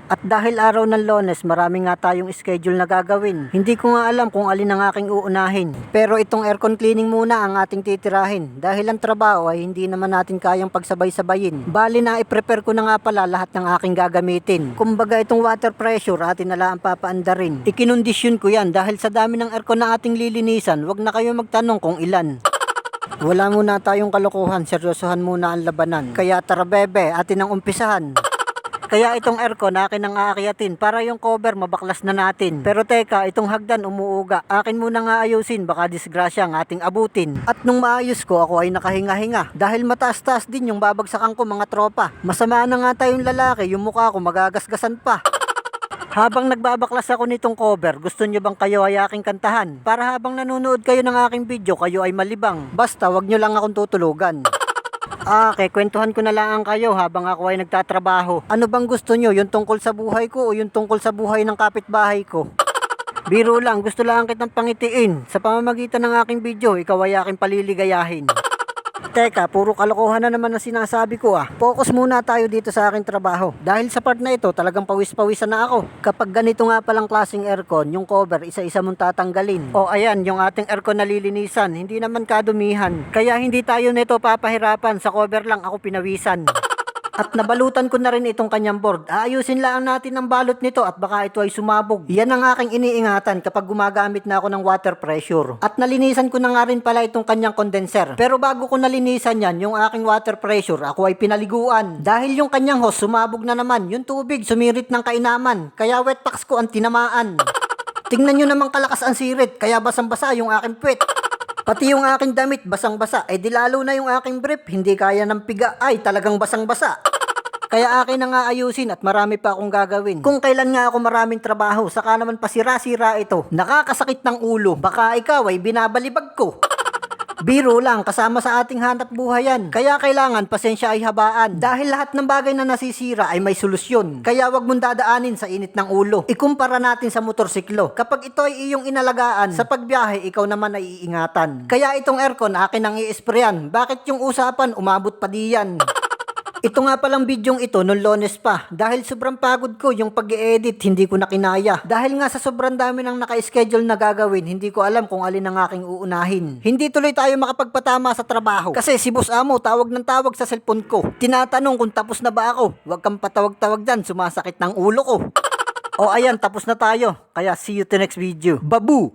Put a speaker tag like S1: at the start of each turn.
S1: At dahil araw ng Lunes, marami nga tayong schedule na gagawin. Hindi ko nga alam kung alin ang aking uunahin. Pero itong aircon cleaning muna ang ating titirahin. Dahil ang trabaho ay hindi naman natin kayang pagsabay-sabayin. Bali na i-prepare ko na nga pala lahat ng aking gagamitin. Kumbaga itong water pressure atin na lang papaandarin. Ikinondisyon ko yan dahil sa dami ng aircon na ating lilinisan, wag na kayo magtanong kung ilan. Wala muna tayong kalokohan, seryosohan muna ang labanan. Kaya tara bebe, atin ang umpisahan. Kaya itong aircon akin ang aakyatin para yung cover mabaklas na natin. Pero teka, itong hagdan umuuga. Akin muna nga ayusin, baka disgrasya ang ating abutin. At nung maayos ko, ako ay nakahinga-hinga. Dahil mataas-taas din yung babagsakan ko mga tropa. Masama na nga tayong lalaki, yung mukha ko magagasgasan pa. Habang nagbabaklas ako nitong cover, gusto nyo bang kayo ay aking kantahan? Para habang nanonood kayo ng aking video, kayo ay malibang. Basta wag nyo lang akong tutulugan. Kwentuhan ko na lang kayo habang ako ay nagtatrabaho. Ano bang gusto nyo? Yung tungkol sa buhay ko o yung tungkol sa buhay ng kapitbahay ko? Biro lang, gusto lang kitang pangitiin. Sa pamamagitan ng aking video, ikaw ay aking paliligayahin. Teka, puro kalokohan na naman ang sinasabi ko Focus muna tayo dito sa aking trabaho. Dahil sa part na ito, talagang pawis-pawisan na ako. Kapag ganito nga palang klaseng aircon, yung cover, isa-isa mong tatanggalin. O ayan, yung ating aircon na lilinisan, hindi naman kadumihan. Kaya hindi tayo nito papahirapan, sa cover lang ako pinawisan. At nabalutan ko na rin itong kanyang board. Aayusin lang natin ang balot nito at baka ito ay sumabog. Yan ang aking iniingatan kapag gumagamit na ako ng water pressure. At nalinisan ko na nga rin pala itong kanyang condenser. Pero bago ko nalinisan yan, yung aking water pressure, ako ay pinaliguan. Dahil yung kanyang hose sumabog na naman, yung tubig sumirit ng kainaman. Kaya wet packs ko ang tinamaan. Tingnan nyo namang kalakas ang sirit, kaya basang-basa yung aking puwet. Pati yung aking damit, basang-basa. Di lalo na yung aking brief, hindi kaya ng piga, ay talagang basang-basa. Kaya akin na nga ayusin at marami pa akong gagawin. Kung kailan nga ako maraming trabaho, saka naman pasira-sira ito. Nakakasakit ng ulo, baka ikaw ay binabalibag ko. Biro lang, kasama sa ating hanap buhay yan. Kaya kailangan pasensya ay habaan. Dahil lahat ng bagay na nasisira ay may solusyon. Kaya wag mong dadaanin sa init ng ulo. Ikumpara natin sa motorsiklo. Kapag ito ay iyong inalagaan, sa pagbiyahe ikaw naman ay iingatan. Kaya itong aircon akin ang i-sprayan. Bakit yung usapan umabot pa diyan? Ito nga palang bidyong ito nung Lunes pa. Dahil sobrang pagod ko yung pag-i-edit, hindi ko na kinaya. Dahil nga sa sobrang dami ng naka-schedule na gagawin, hindi ko alam kung alin ang aking uunahin. Hindi tuloy tayo makapagpatama sa trabaho. Kasi si Boss Amo tawag ng tawag sa cellphone ko. Tinatanong kung tapos na ba ako. Huwag kang patawag-tawag dyan, sumasakit ng ulo ko. O ayan, tapos na tayo. Kaya see you to next video. Babu!